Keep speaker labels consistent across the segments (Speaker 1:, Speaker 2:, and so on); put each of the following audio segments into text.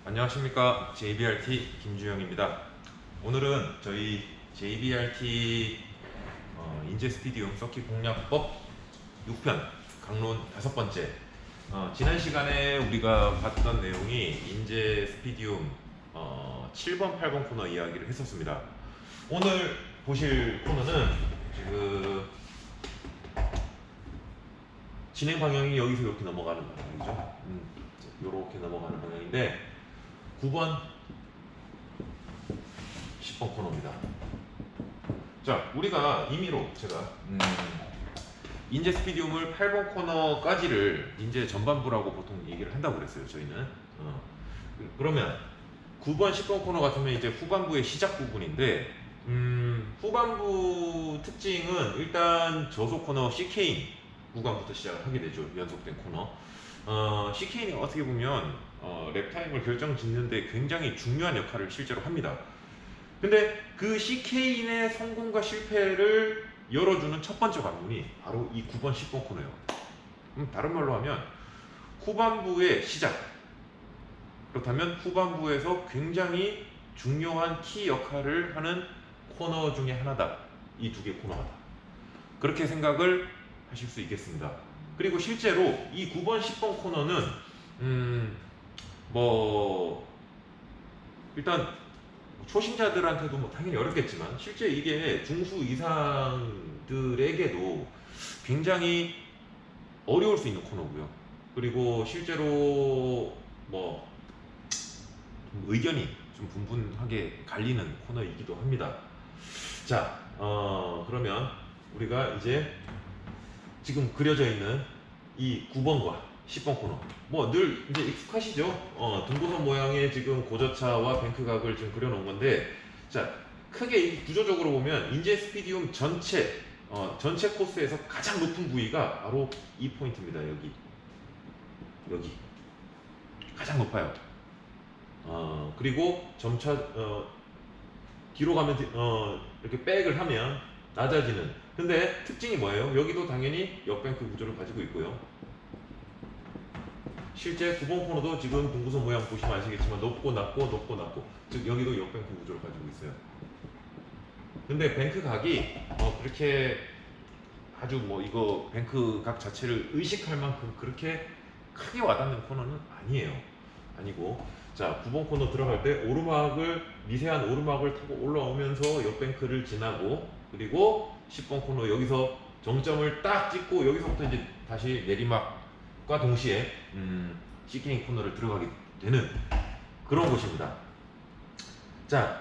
Speaker 1: 안녕하십니까, JBRT 김주영입니다. 오늘은 저희 JBRT 인제 스피디움 서킷 공략법 6편 강론 5번째. 지난 시간에 우리가 봤던 내용이 인제 스피디움 7번 8번 코너 이야기를 했었습니다. 오늘 보실 코너는 지금 진행 방향이 여기서 이렇게 넘어가는 방향이죠. 이렇게 넘어가는 방향인데 9번 10번 코너입니다. 자, 우리가 임의로 제가 인제 스피디움을 8번 코너까지를 인제 전반부라고 보통 얘기를 한다고 그랬어요. 저희는 그러면 9번 10번 코너 같으면 이제 후반부의 시작 부분인데 후반부 특징은 일단 저속 코너 CK인 구간부터 시작을 하게 되죠. 연속된 코너. CK인이 어떻게 보면 랩타임을 결정짓는데 굉장히 중요한 역할을 실제로 합니다. 근데 그 CK인의 성공과 실패를 열어주는 첫 번째 관문이 바로 이 9번 10번 코너예요. 다른 말로 하면 후반부의 시작, 그렇다면 후반부에서 굉장히 중요한 키 역할을 하는 코너 중에 하나다. 이 두 개 코너가 다. 그렇게 생각을 하실 수 있겠습니다. 그리고 실제로 이 9번 10번 코너는 일단 초심자들한테도 뭐 당연히 어렵겠지만 실제 이게 중수 이상들에게도 굉장히 어려울 수 있는 코너고요. 그리고 실제로 뭐 의견이 좀 분분하게 갈리는 코너이기도 합니다. 자, 그러면 우리가 이제 지금 그려져 있는 이 9번과 10번 코너, 뭐 늘 이제 익숙하시죠? 등고선 모양의 지금 고저차와 뱅크각을 지금 그려놓은 건데, 자, 크게 이 구조적으로 보면 인제 스피디움 전체 코스에서 가장 높은 부위가 바로 이 포인트입니다. 여기 가장 높아요. 그리고 점차 뒤로 가면 이렇게 백을 하면 낮아지는. 근데 특징이 뭐예요? 여기도 당연히 역뱅크 구조를 가지고 있고요. 실제 9번 코너도 지금 등구선 모양 보시면 아시겠지만 높고 낮고 높고 낮고, 즉 여기도 역뱅크 구조를 가지고 있어요. 근데 뱅크 각이 그렇게 아주 뭐 이거 뱅크 각 자체를 의식할 만큼 그렇게 크게 와닿는 코너는 아니고, 자, 9번 코너 들어갈 때 미세한 오르막을 타고 올라오면서 역뱅크를 지나고, 그리고 10번 코너 여기서 정점을 딱 찍고 여기서부터 이제 다시 내리막과 동시에 CK인 코너를 들어가게 되는 그런 곳입니다. 자,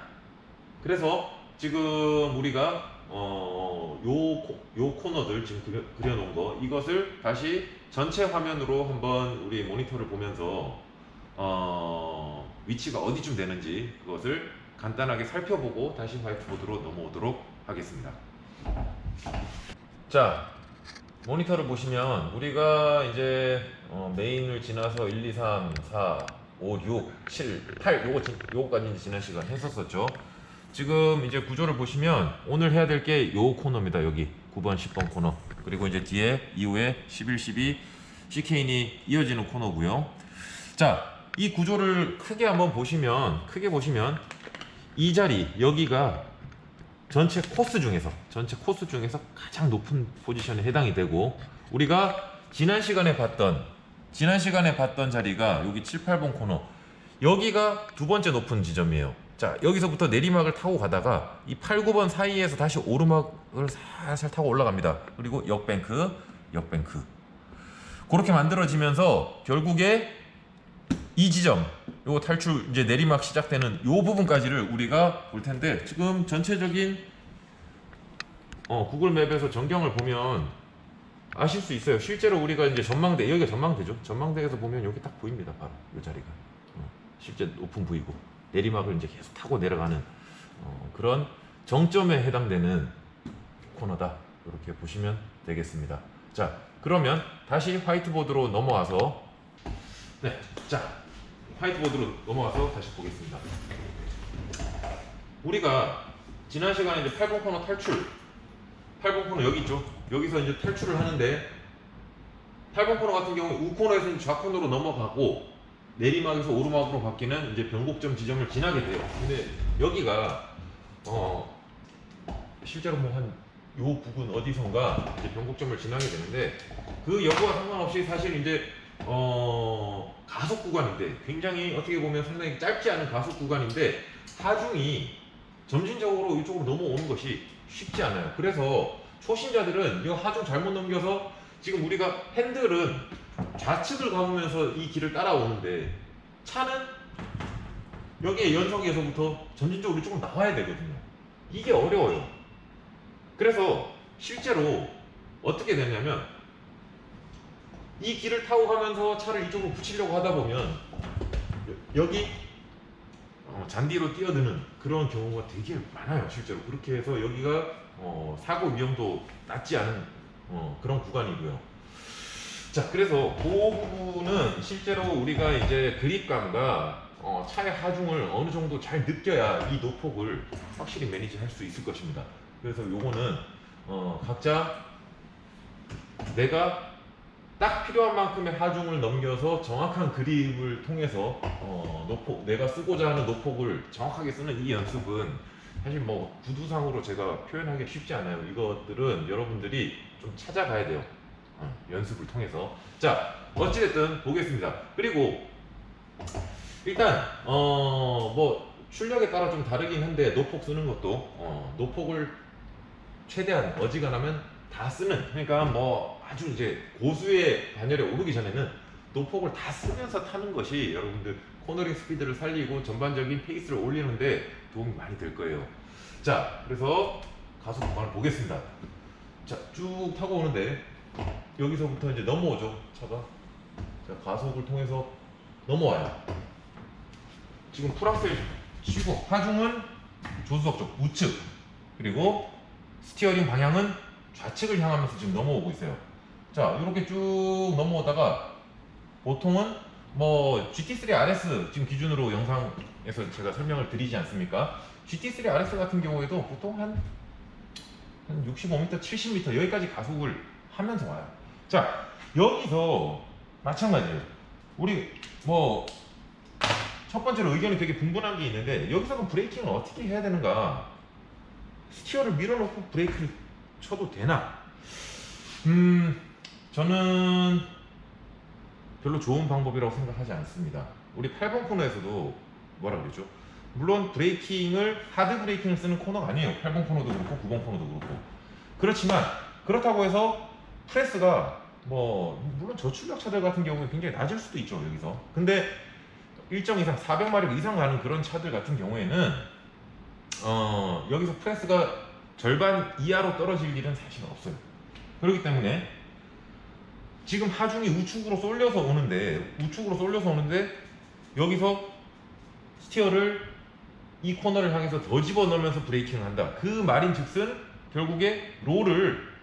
Speaker 1: 그래서 지금 우리가 요 코너들 지금 그려놓은 거, 이것을 다시 전체 화면으로 한번 우리 모니터를 보면서 위치가 어디쯤 되는지 그것을 간단하게 살펴보고 다시 화이트보드로 넘어오도록 하겠습니다. 자, 모니터를 보시면 우리가 이제 메인을 지나서 1, 2, 3, 4, 5, 6, 7, 8 요거까지 이제 지난 시간 했었었죠. 지금 이제 구조를 보시면 오늘 해야 될 게 요 코너입니다. 여기 9번 10번 코너, 그리고 이제 뒤에 이후에 11, 12 CK인이 이어지는 코너고요. 자, 이 구조를 크게 보시면 이 자리 여기가 전체 코스 중에서 가장 높은 포지션에 해당이 되고, 우리가 지난 시간에 봤던 자리가 여기 7, 8번 코너, 여기가 두 번째 높은 지점이에요. 자, 여기서부터 내리막을 타고 가다가 이 8, 9번 사이에서 다시 오르막을 살살 타고 올라갑니다. 그리고 역뱅크 그렇게 만들어지면서 결국에 이 지점, 요 탈출 이제 내리막 시작되는 요 부분까지를 우리가 볼 텐데, 지금 전체적인 구글 맵에서 전경을 보면 아실 수 있어요. 실제로 우리가 이제 전망대, 여기가 전망대죠. 전망대에서 보면 여기 딱 보입니다. 바로 이 자리가 실제 높은 부위고, 내리막을 이제 계속 타고 내려가는 그런 정점에 해당되는 코너다. 이렇게 보시면 되겠습니다. 자, 그러면 다시 화이트보드로 넘어와서 다시 보겠습니다. 우리가 지난 시간에 이제 8번 코너 8번 코너 여기 있죠. 여기서 이제 탈출을 하는데, 8번 코너 같은 경우 우코너에서 좌코너로 넘어가고 내리막에서 오르막으로 바뀌는 이제 변곡점 지점을 지나게 돼요. 근데 여기가 실제로 뭐 한 요 부근 어디선가 이제 변곡점을 지나게 되는데, 그 여부와 상관없이 사실 이제 가속 구간인데, 굉장히 어떻게 보면 상당히 짧지 않은 가속 구간인데 하중이 점진적으로 이쪽으로 넘어오는 것이 쉽지 않아요. 그래서 초신자들은 이 하중 잘못 넘겨서, 지금 우리가 핸들은 좌측을 감으면서 이 길을 따라오는데 차는 여기에 연석에서부터 점진적으로 조금 나와야 되거든요. 이게 어려워요. 그래서 실제로 어떻게 되냐면, 이 길을 타고 가면서 차를 이쪽으로 붙이려고 하다 보면 여기 잔디로 뛰어드는 그런 경우가 되게 많아요. 실제로 그렇게 해서 여기가 사고 위험도 낮지 않은 그런 구간이고요. 자, 그래서 그 부분은 실제로 우리가 이제 그립감과 차의 하중을 어느 정도 잘 느껴야 이 노폭을 확실히 매니지할 수 있을 것입니다. 그래서 요거는 각자 내가 딱 필요한 만큼의 하중을 넘겨서 정확한 그립을 통해서 노폭, 내가 쓰고자 하는 노폭을 정확하게 쓰는 이 연습은 사실 뭐 구두상으로 제가 표현하기 쉽지 않아요. 이것들은 여러분들이 좀 찾아가야 돼요. 연습을 통해서. 자, 어찌됐든 보겠습니다. 그리고 일단 뭐 출력에 따라 좀 다르긴 한데, 노폭 쓰는 것도 노폭을 최대한 어지간하면 다 쓰는, 그러니까 뭐 아주 이제 고수의 반열에 오르기 전에는 노폭을 다 쓰면서 타는 것이 여러분들 코너링 스피드를 살리고 전반적인 페이스를 올리는데 도움이 많이 될 거예요. 자, 그래서 가속 구간을 보겠습니다. 자, 쭉 타고 오는데 여기서부터 이제 넘어오죠, 차가. 자, 가속을 통해서 넘어와요. 지금 풀악셀 치고 하중은 조수석 쪽 우측, 그리고 스티어링 방향은 좌측을 향하면서 지금 넘어오고 있어요. 자, 이렇게 쭉 넘어오다가 보통은 뭐 GT3 RS 지금 기준으로 영상에서 제가 설명을 드리지 않습니까? GT3 RS 같은 경우에도 보통 한 65m, 70m 여기까지 가속을 하면서 와요. 자, 여기서 마찬가지예요. 우리 뭐 첫 번째로 의견이 되게 분분한 게 있는데, 여기서 그럼 브레이킹을 어떻게 해야 되는가? 스티어를 밀어놓고 브레이크를 쳐도 되나? 저는 별로 좋은 방법이라고 생각하지 않습니다. 우리 8번 코너에서도 뭐라 그랬죠? 물론 브레이킹을, 하드 브레이킹을 쓰는 코너가 아니에요. 8번 코너도 그렇고 9번 코너도 그렇고. 그렇지만 그렇다고 해서 프레스가 뭐 물론 저출력 차들 같은 경우에 굉장히 낮을 수도 있죠, 여기서. 근데 일정 이상 400마력 이상 가는 그런 차들 같은 경우에는 여기서 프레스가 절반 이하로 떨어질 일은 사실 없어요. 그렇기 때문에 지금 하중이 우측으로 쏠려서 오는데 여기서 스티어를 이 코너를 향해서 더 집어넣으면서 브레이킹을 한다. 그 말인즉슨 결국에 롤을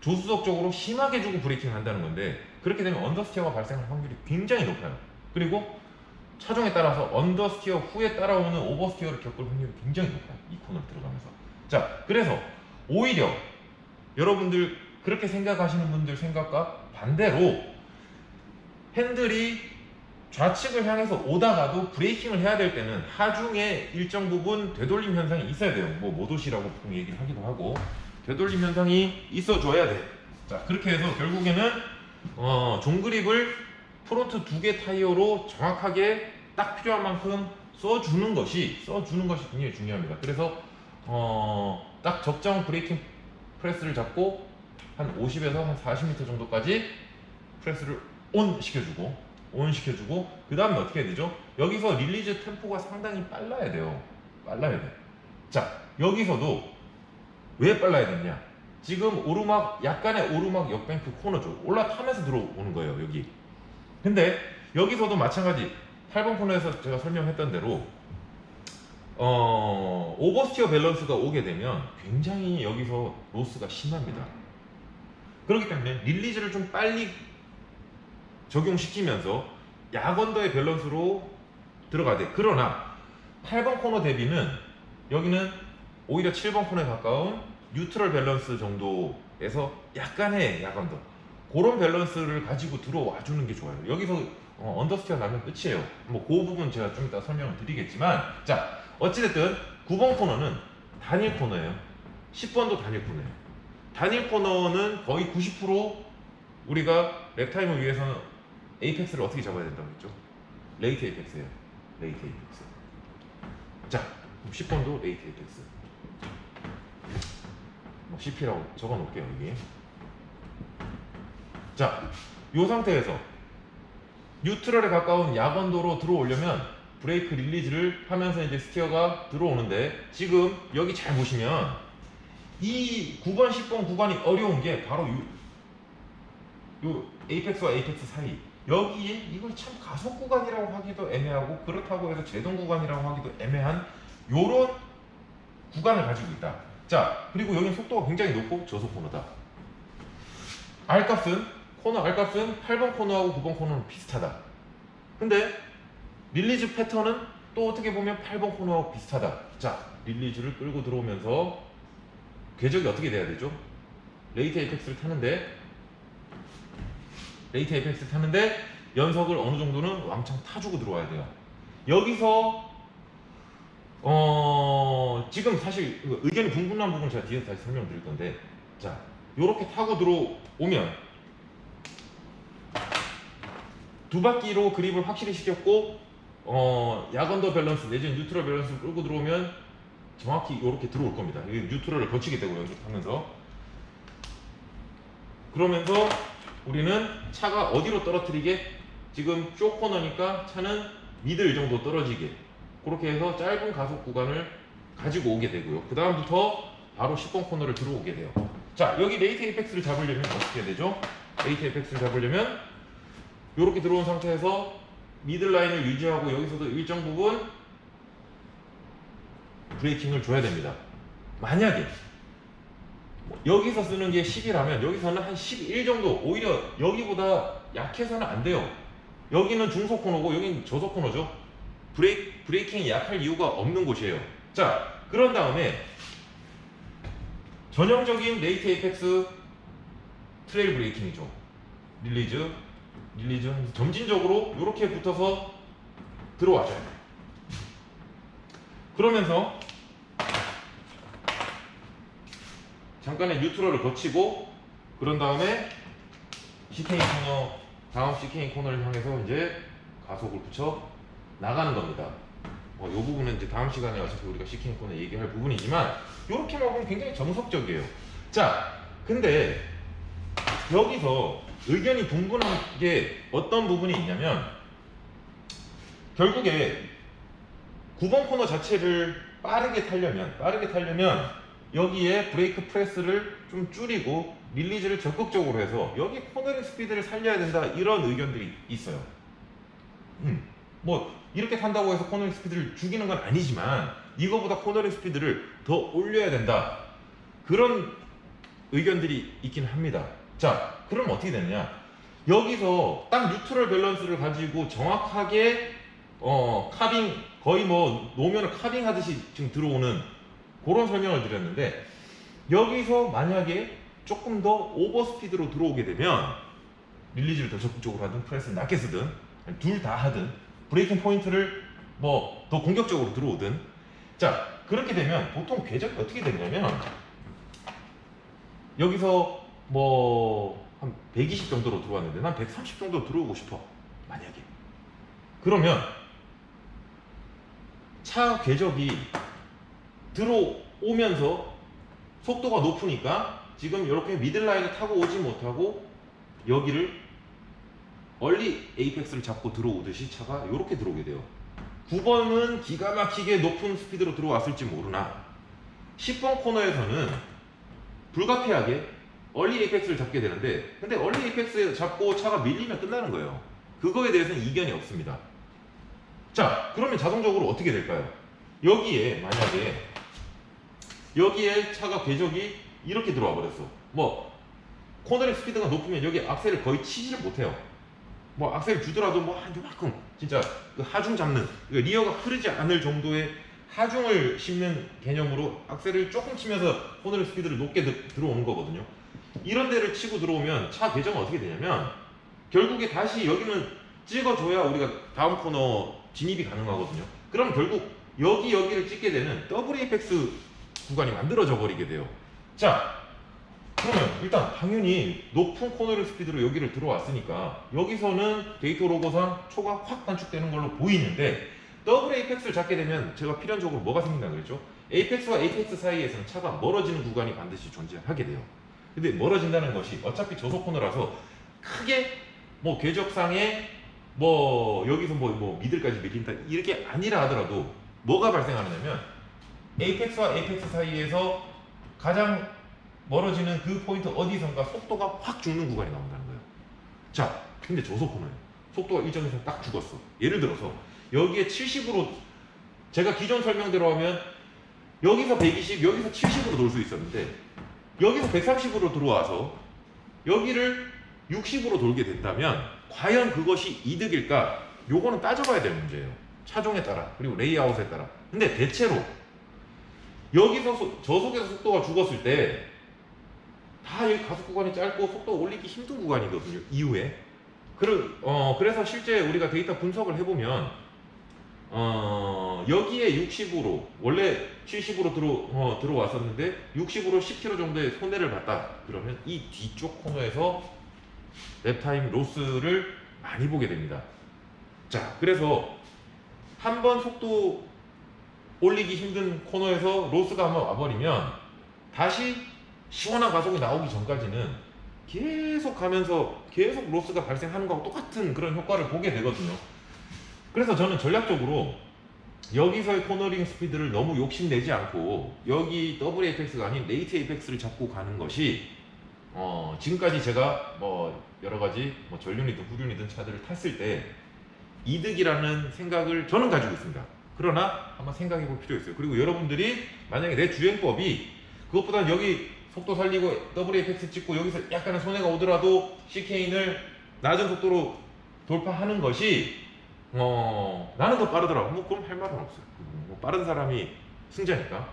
Speaker 1: 조수석 쪽으로 심하게 주고 브레이킹을 한다는 건데, 그렇게 되면 언더스티어가 발생할 확률이 굉장히 높아요. 그리고 차종에 따라서 언더스티어 후에 따라오는 오버스티어를 겪을 확률이 굉장히 높아요, 이 코너를 들어가면서. 자, 그래서 오히려 여러분들 그렇게 생각하시는 분들 생각과 반대로 핸들이 좌측을 향해서 오다가도 브레이킹을 해야 될 때는 하중에 일정 부분 되돌림 현상이 있어야 돼요. 뭐 모도시라고 보통 얘기를 하기도 하고, 되돌림 현상이 있어줘야 돼. 자, 그렇게 해서 결국에는 종그립을 프론트 두 개 타이어로 정확하게 딱 필요한 만큼 써주는 것이 굉장히 중요합니다. 그래서 딱 적정 브레이킹 프레스를 잡고 한 50에서 한 40m 정도까지 프레스를 온 시켜주고 그 다음에 어떻게 해야 되죠? 여기서 릴리즈 템포가 상당히 빨라야 돼요. 자, 여기서도 왜 빨라야 되냐? 지금 오르막, 약간의 오르막 역뱅크 코너죠. 올라타면서 들어오는 거예요, 여기. 근데 여기서도 마찬가지, 8번 코너에서 제가 설명했던 대로 오버스티어 밸런스가 오게 되면 굉장히 여기서 로스가 심합니다. 그렇기 때문에 릴리즈를 좀 빨리 적용시키면서 약언더의 밸런스로 들어가야 돼. 그러나 8번 코너 대비는 여기는 오히려 7번 코너에 가까운 뉴트럴 밸런스 정도에서 약간의 약언더, 그런 밸런스를 가지고 들어와 주는 게 좋아요. 여기서 언더스티어 나면 끝이에요. 뭐 그 부분 제가 좀 이따 설명을 드리겠지만, 자 어찌됐든 9번 코너는 단일 코너예요. 10번도 단일 코너예요. 단일 코너는 거의 90% 우리가 랩타임을 위해서는 에이펙스를 어떻게 잡아야 된다고 했죠? 레이트 에이펙스예요. 레이트 에이펙스. 자 10번도 레이트 에이펙스. CP라고 적어 놓을게요 여기. 자, 이 상태에서 뉴트럴에 가까운 야건도로 들어오려면 브레이크 릴리즈를 하면서 이제 스티어가 들어오는데, 지금 여기 잘 보시면 이 9번, 10번 구간이 어려운 게 바로 요 에이펙스와 에이펙스 사이, 여기에 이걸 참 가속 구간이라고 하기도 애매하고 그렇다고 해서 제동 구간이라고 하기도 애매한 요런 구간을 가지고 있다. 자, 그리고 여기는 속도가 굉장히 높고 저속 코너다. 코너 R값은 8번 코너하고 9번 코너는 비슷하다. 근데 릴리즈 패턴은 또 어떻게 보면 8번 코너하고 비슷하다. 자, 릴리즈를 끌고 들어오면서 궤적이 어떻게 돼야 되죠? 레이트 에이펙스를 타는데 연석을 어느 정도는 왕창 타주고 들어와야 돼요. 여기서 지금 사실 의견이 분분한 부분 제가 뒤에서 다시 설명드릴 건데, 자 요렇게 타고 들어오면 두 바퀴로 그립을 확실히 시켰고 야건더 밸런스 내지는 뉴트럴 밸런스를 끌고 들어오면 정확히 이렇게 들어올 겁니다. 뉴트럴을 거치게 되고 연습하면서, 그러면서 우리는 차가 어디로 떨어뜨리게, 지금 쇼 코너니까 차는 미들 정도 떨어지게, 그렇게 해서 짧은 가속 구간을 가지고 오게 되고요. 그 다음부터 바로 10번 코너를 들어오게 돼요. 자, 여기 레이트 에이펙스를 잡으려면 어떻게 해야 되죠? 레이트 에이펙스를 잡으려면 이렇게 들어온 상태에서 미들 라인을 유지하고 여기서도 일정 부분 브레이킹을 줘야 됩니다. 만약에 여기서 쓰는 게 10이라면 여기서는 한 11 정도, 오히려 여기보다 약해서는 안 돼요. 여기는 중속 코너고 여기는 저속 코너죠. 브레이킹이 약할 이유가 없는 곳이에요. 자, 그런 다음에 전형적인 레이트 에이펙스 트레일 브레이킹이죠. 릴리즈 점진적으로 이렇게 붙어서 들어와줘요. 그러면서 잠깐의 뉴트럴을 거치고, 그런 다음에 다음 CK인 코너를 향해서 이제 가속을 붙여 나가는 겁니다. 이 부분은 이제 다음 시간에 어차피 우리가 CK인 코너 얘기할 부분이지만, 이렇게만 보면 굉장히 정석적이에요. 자, 근데 여기서 의견이 분분한 게 어떤 부분이 있냐면, 결국에 9번 코너 자체를 빠르게 타려면 여기에 브레이크 프레스를 좀 줄이고 릴리즈를 적극적으로 해서 여기 코너링 스피드를 살려야 된다, 이런 의견들이 있어요. 뭐 이렇게 탄다고 해서 코너링 스피드를 죽이는 건 아니지만 이거보다 코너링 스피드를 더 올려야 된다, 그런 의견들이 있긴 합니다. 자, 그럼 어떻게 되느냐, 여기서 딱 뉴트럴 밸런스를 가지고 정확하게 카빙, 거의 뭐 노면을 카빙 하듯이 지금 들어오는 그런 설명을 드렸는데, 여기서 만약에 조금 더 오버스피드로 들어오게 되면 릴리즈를 더 적극적으로 하든 프레스를 낮게 쓰든 둘 다 하든 브레이킹 포인트를 뭐 더 공격적으로 들어오든, 자 그렇게 되면 보통 궤적이 어떻게 되냐면, 여기서 뭐 한 120 정도로 들어왔는데 난 130 정도 들어오고 싶어 만약에, 그러면 차 궤적이 들어오면서 속도가 높으니까 지금 이렇게 미들라인을 타고 오지 못하고 여기를 얼리 에이펙스를 잡고 들어오듯이 차가 이렇게 들어오게 돼요. 9번은 기가 막히게 높은 스피드로 들어왔을지 모르나 10번 코너에서는 불가피하게 얼리 에이펙스를 잡게 되는데, 근데 얼리 에이펙스 잡고 차가 밀리면 끝나는 거예요. 그거에 대해서는 이견이 없습니다. 자, 그러면 자동적으로 어떻게 될까요? 여기에 만약에 여기에 차가 궤적이 이렇게 들어와 버렸어. 뭐 코너링 스피드가 높으면 여기 악셀을 거의 치지를 못해요. 뭐 악셀 주더라도 뭐 한 요만큼 진짜 그 하중 잡는, 리어가 흐르지 않을 정도의 하중을 씹는 개념으로 악셀을 조금 치면서 코너링 스피드를 높게 들어오는 거거든요. 이런 데를 치고 들어오면 차 궤정은 어떻게 되냐면 결국에 다시 여기는 찍어줘야 우리가 다음 코너 진입이 가능하거든요. 그럼 결국 여기를 찍게 되는 더블 에이펙스 구간이 만들어져 버리게 돼요. 자, 그러면 일단 당연히 높은 코너링 스피드로 여기를 들어왔으니까 여기서는 데이터 로고상 초가 확 단축되는 걸로 보이는데, 더블 에이펙스를 잡게 되면 제가 필연적으로 뭐가 생긴다고 그랬죠? 에이펙스와 에이펙스 사이에서는 차가 멀어지는 구간이 반드시 존재하게 돼요. 근데 멀어진다는 것이 어차피 저속 코너라서 크게 뭐 궤적상에 뭐 여기서 뭐 미들까지 밀린다 이렇게 아니라 하더라도 뭐가 발생하느냐면 에이펙스와 에이펙스 사이에서 가장 멀어지는 그 포인트 어디선가 속도가 확 죽는 구간이 나온다는 거예요. 자, 근데 저속 코너예요. 속도가 일정에서 딱 죽었어. 예를 들어서 여기에 70으로, 제가 기존 설명대로 하면 여기서 120, 여기서 70으로 돌 수 있었는데 여기서 130으로 들어와서 여기를 60으로 돌게 된다면 과연 그것이 이득일까? 요거는 따져봐야 될 문제예요. 차종에 따라, 그리고 레이아웃에 따라. 근데 대체로 여기서 저속에서 속도가 죽었을 때 다 여기 가속 구간이 짧고 속도 올리기 힘든 구간이거든요, 이후에. 그래서 실제 우리가 데이터 분석을 해보면 여기에 60으로 원래 70으로 들어왔었는데 60으로 10km 정도의 손해를 봤다. 그러면 이 뒤쪽 코너에서 랩타임 로스를 많이 보게 됩니다. 자, 그래서 한번 속도 올리기 힘든 코너에서 로스가 한번 와버리면 다시 시원한 가속이 나오기 전까지는 계속 가면서 계속 로스가 발생하는 거하고 똑같은 그런 효과를 보게 되거든요. 그래서 저는 전략적으로 여기서의 코너링 스피드를 너무 욕심내지 않고 여기 더블 에이펙스가 아닌 레이트 에이펙스를 잡고 가는 것이 지금까지 제가 뭐 여러가지 뭐 전륜이든 후륜이든 차들을 탔을 때 이득이라는 생각을 저는 가지고 있습니다. 그러나 한번 생각해 볼 필요가 있어요. 그리고 여러분들이 만약에 내 주행법이 그것보다 여기 속도 살리고 더블 에이펙스 찍고 여기서 약간의 손해가 오더라도 CK인을 낮은 속도로 돌파하는 것이 나는 더 빠르더라고. 뭐 그럼 할 말은 없어요. 뭐 빠른 사람이 승자니까.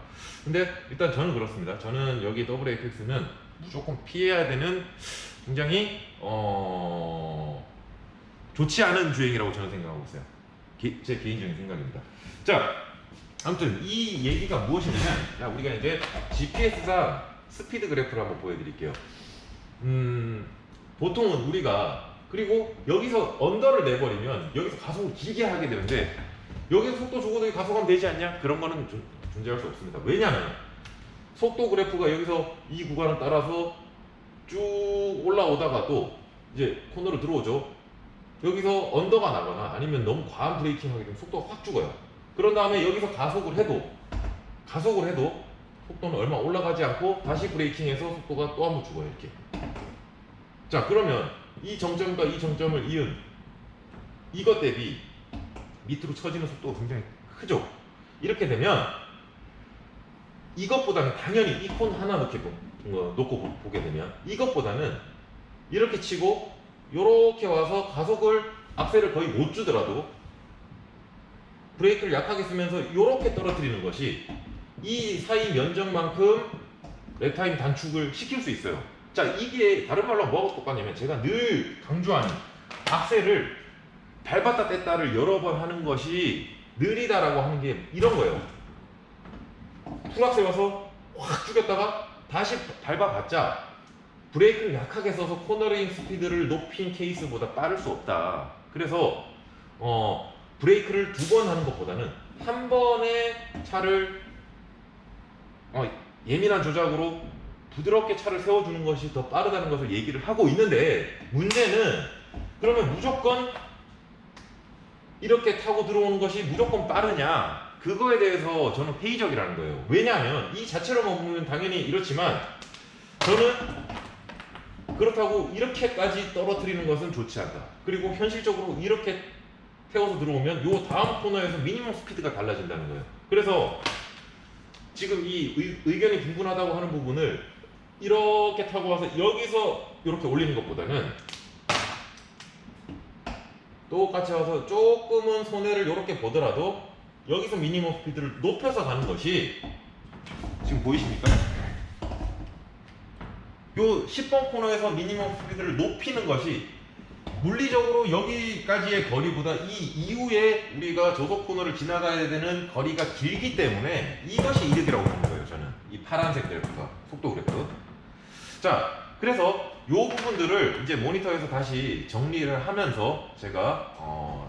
Speaker 1: 근데 일단 저는 그렇습니다. 저는 여기 더블 에이펙스는 무조건 피해야 되는 굉장히 좋지 않은 주행이라고 저는 생각하고 있어요. 제 개인적인 생각입니다. 자, 아무튼 이 얘기가 무엇이냐면, 우리가 이제 GPS상 스피드 그래프를 한번 보여드릴게요. 보통은 우리가 그리고 여기서 언더를 내버리면 여기서 가속을 길게 하게 되는데 여기서 속도 주고도 가속하면 되지 않냐? 그런 거는 존재할 수 없습니다. 왜냐하면 속도 그래프가 여기서 이 구간을 따라서 쭉 올라오다가도 이제 코너로 들어오죠. 여기서 언더가 나거나 아니면 너무 과한 브레이킹 하게 되면 속도가 확 죽어요. 그런 다음에 여기서 가속을 해도 속도는 얼마 올라가지 않고 다시 브레이킹해서 속도가 또 한 번 죽어요. 이렇게. 자, 그러면 이 정점과 이 정점을 이은 이것 대비 밑으로 처지는 속도가 굉장히 크죠. 이렇게 되면 이것보다는 당연히 이 콘 하나 놓고 보게 되면 이것보다는 이렇게 치고 요렇게 와서 가속을 악셀을 거의 못 주더라도 브레이크를 약하게 쓰면서 요렇게 떨어뜨리는 것이 이 사이 면적만큼 랩타임 단축을 시킬 수 있어요. 자, 이게 다른 말로 뭐하고 똑같냐면 제가 늘 강조하는 악셀을 밟았다 뗐다를 여러 번 하는 것이 느리다라고 하는 게 이런 거예요. 풀악셀 와서 확 죽였다가 다시 밟아봤자 브레이크를 약하게 써서 코너링 스피드를 높인 케이스보다 빠를 수 없다. 그래서 브레이크를 2번 하는 것보다는 한 번에 차를 예민한 조작으로 부드럽게 차를 세워주는 것이 더 빠르다는 것을 얘기를 하고 있는데, 문제는 그러면 무조건 이렇게 타고 들어오는 것이 무조건 빠르냐, 그거에 대해서 저는 회의적이라는 거예요. 왜냐하면 이 자체로만 보면 당연히 이렇지만 저는 그렇다고 이렇게까지 떨어뜨리는 것은 좋지 않다. 그리고 현실적으로 이렇게 태워서 들어오면 요 다음 코너에서 미니멈 스피드가 달라진다는 거예요. 그래서 지금 이 의견이 분분하다고 하는 부분을 이렇게 타고 와서 여기서 이렇게 올리는 것보다는 똑같이 와서 조금은 손해를 이렇게 보더라도 여기서 미니멈 스피드를 높여서 가는 것이, 지금 보이십니까? 요 10번 코너에서 미니멈 스피드를 높이는 것이 물리적으로 여기까지의 거리보다 이 이후에 우리가 저속 코너를 지나가야 되는 거리가 길기 때문에 이것이 이득이라고 보는 거예요. 저는 이 파란색 그래프가 속도 그래프. 자, 그래서 요 부분들을 이제 모니터에서 다시 정리를 하면서 제가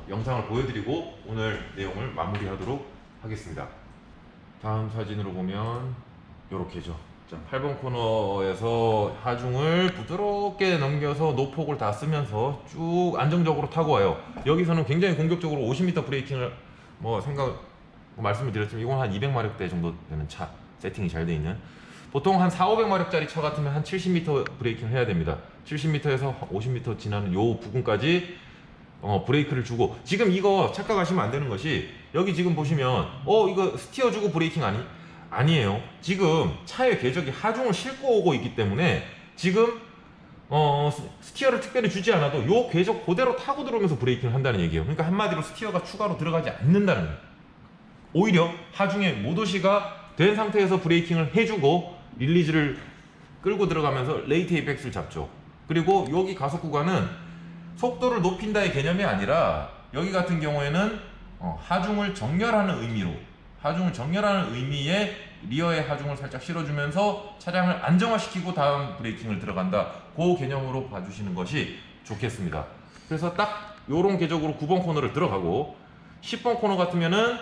Speaker 1: 영상을 보여드리고 오늘 내용을 마무리하도록 하겠습니다. 다음 사진으로 보면 요렇게죠. 자, 8번 코너에서 하중을 부드럽게 넘겨서 노폭을 다 쓰면서 쭉 안정적으로 타고 와요. 여기서는 굉장히 공격적으로 50m 브레이킹을 말씀을 드렸지만 이건 한 200마력대 정도 되는 차, 세팅이 잘 돼 있는. 보통 한 400~500마력짜리 차 같으면 한 70m 브레이킹을 해야 됩니다. 70m에서 50m 지나는 요 부분까지 브레이크를 주고, 지금 이거 착각하시면 안 되는 것이, 여기 지금 보시면 이거 스티어 주고 브레이킹 아니에요. 지금 차의 궤적이 하중을 싣고 오고 있기 때문에 지금 스티어를 특별히 주지 않아도 요 궤적 그대로 타고 들어오면서 브레이킹을 한다는 얘기예요. 그러니까 한마디로 스티어가 추가로 들어가지 않는다는 거예요. 오히려 하중에 모도시가 된 상태에서 브레이킹을 해주고 릴리즈를 끌고 들어가면서 레이트 에이펙스를 잡죠. 그리고 여기 가속 구간은 속도를 높인다의 개념이 아니라 여기 같은 경우에는 하중을 정렬하는 의미의 리어의 하중을 살짝 실어주면서 차량을 안정화시키고 다음 브레이킹을 들어간다, 그 개념으로 봐주시는 것이 좋겠습니다. 그래서 딱 요런 궤적으로 9번 코너를 들어가고, 10번 코너 같으면은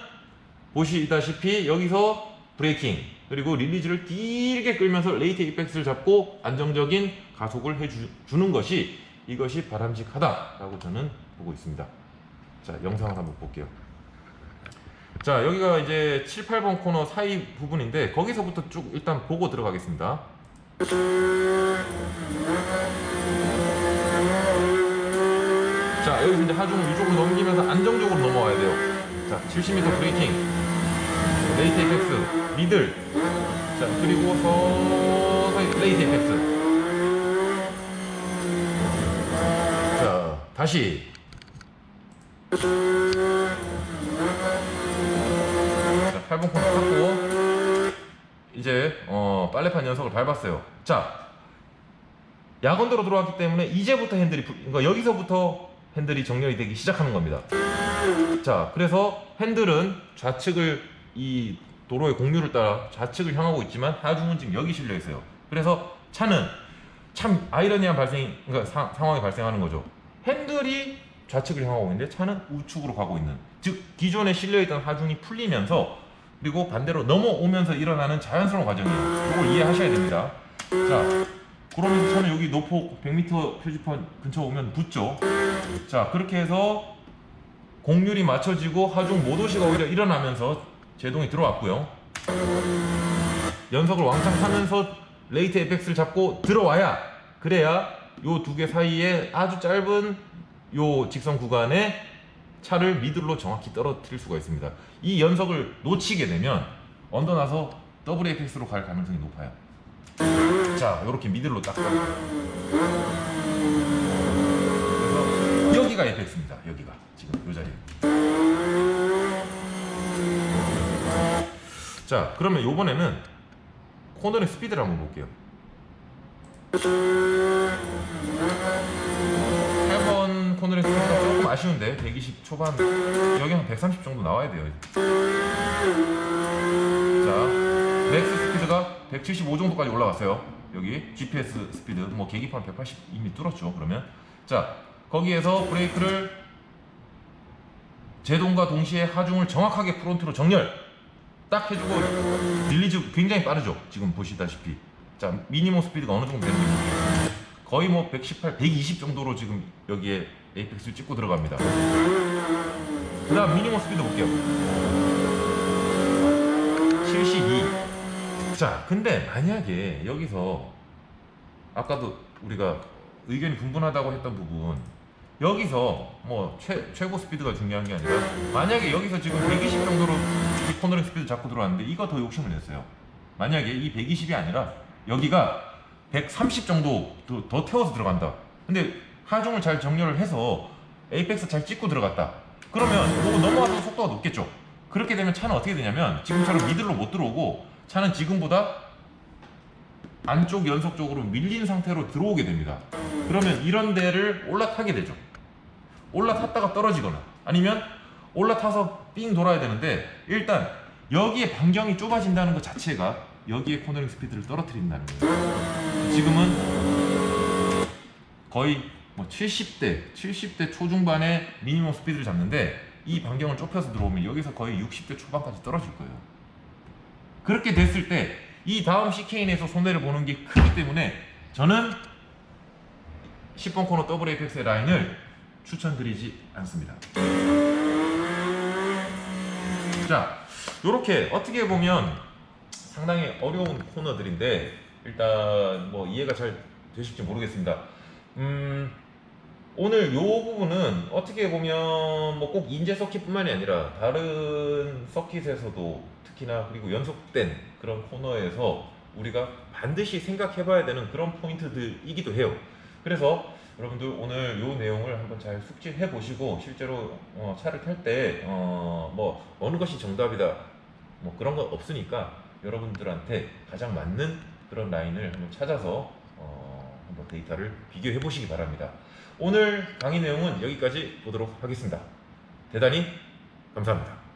Speaker 1: 보시다시피 여기서 브레이킹 그리고 릴리즈를 길게 끌면서 레이트 에이펙스를 잡고 안정적인 가속을 해주는 것이, 이것이 바람직하다라고 저는 보고 있습니다. 자, 영상을 한번 볼게요. 자, 여기가 이제 7, 8번 코너 사이 부분인데 거기서부터 쭉 일단 보고 들어가겠습니다. 자, 여기서 이제 하중을 이쪽으로 넘기면서 안정적으로 넘어와야 돼요. 자, 70m 브레이킹, 레이트 에이펙스, 미들, 자, 그리고 서서히 레이트 에이펙스. 자, 다시. 자, 8번 코너 탔고 이제 빨래판 연석을 밟았어요. 자, 야건도로 들어왔기 때문에 이제부터 그러니까 여기서부터 핸들이 정렬이 되기 시작하는 겁니다. 자, 그래서 핸들은 좌측을, 이 도로의 공류를 따라 좌측을 향하고 있지만 하중은 지금 여기 실려 있어요. 그래서 차는 참 아이러니한 그러니까 상황이 발생하는 거죠. 핸들이 좌측을 향하고 있는데 차는 우측으로 가고 있는, 즉 기존에 실려있던 하중이 풀리면서 그리고 반대로 넘어오면서 일어나는 자연스러운 과정이에요. 이걸 이해하셔야 됩니다. 자, 그러면서 차는 여기 노폭 100m 표지판 근처 오면 붙죠. 자, 그렇게 해서 공률이 맞춰지고 하중 모도시가 오히려 일어나면서 제동이 들어왔고요. 연석을 왕창 타면서 레이트 에이펙스를 잡고 들어와야, 그래야 요 두 개 사이에 아주 짧은 요 직선 구간에 차를 미들로 정확히 떨어뜨릴 수가 있습니다. 이 연석을 놓치게 되면 언더나서 더블 에이펙스로 갈 가능성이 높아요. 자, 요렇게 미들로 딱 떨어뜨려요. 그래서 여기가 에이펙스입니다. 여기가 지금 요 자리. 자, 그러면 요번에는 코너링 스피드를 한번 볼게요. 8번 코너링 스피드가 조금 아쉬운데 120 초반, 여기 한 130 정도 나와야 돼요. 자, 맥스 스피드가 175 정도까지 올라갔어요. 여기 GPS 스피드, 뭐 계기판 180 이미 뚫었죠. 그러면 자, 거기에서 브레이크를 제동과 동시에 하중을 정확하게 프론트로 정렬 딱 해주고, 릴리즈 굉장히 빠르죠. 지금 보시다시피. 자, 미니멈 스피드가 어느 정도 되는지 볼게요. 거의 뭐 118, 120 정도로 지금 여기에 에이펙스를 찍고 들어갑니다. 그 다음 미니멈 스피드 볼게요. 72. 자, 근데 만약에 여기서 아까도 우리가 의견이 분분하다고 했던 부분, 여기서 뭐 최고 스피드가 중요한 게 아니라 만약에 여기서 지금 120 정도로 이 코너링 스피드 잡고 들어왔는데 이거 더 욕심을 냈어요. 만약에 이 120이 아니라 여기가 130 정도 더 태워서 들어간다. 근데 하중을 잘 정렬을 해서 에이펙스 잘 찍고 들어갔다. 그러면 이거 넘어와서 속도가 높겠죠. 그렇게 되면 차는 어떻게 되냐면 지금처럼 미들로 못 들어오고 차는 지금보다 안쪽 연속 쪽으로 밀린 상태로 들어오게 됩니다. 그러면 이런 데를 올라타게 되죠. 올라탔다가 떨어지거나 아니면 올라타서 삥 돌아야 되는데 일단 여기에 반경이 좁아진다는 것 자체가 여기에 코너링 스피드를 떨어뜨린다는 거예요. 지금은 거의 뭐 70대 초중반의 미니멈 스피드를 잡는데 이 반경을 좁혀서 들어오면 여기서 거의 60대 초반까지 떨어질 거예요. 그렇게 됐을 때 이 다음 CKN에서 손해를 보는 게 크기 때문에 저는 10번 코너 더블 에이펙스의 라인을 추천드리지 않습니다. 자, 요렇게 어떻게 보면 상당히 어려운 코너들인데 일단 뭐 이해가 잘 되실지 모르겠습니다. 오늘 요 부분은 어떻게 보면 뭐 꼭 인제 서킷뿐만이 아니라 다른 서킷에서도 특히나 그리고 연속된 그런 코너에서 우리가 반드시 생각해봐야 되는 그런 포인트들이기도 해요. 그래서 여러분들 오늘 요 내용을 한번 잘 숙지해 보시고 실제로 차를 탈 때 뭐 어느 것이 정답이다 뭐 그런 건 없으니까 여러분들한테 가장 맞는 그런 라인을 한번 찾아서 한번 데이터를 비교해 보시기 바랍니다. 오늘 강의 내용은 여기까지 보도록 하겠습니다. 대단히 감사합니다.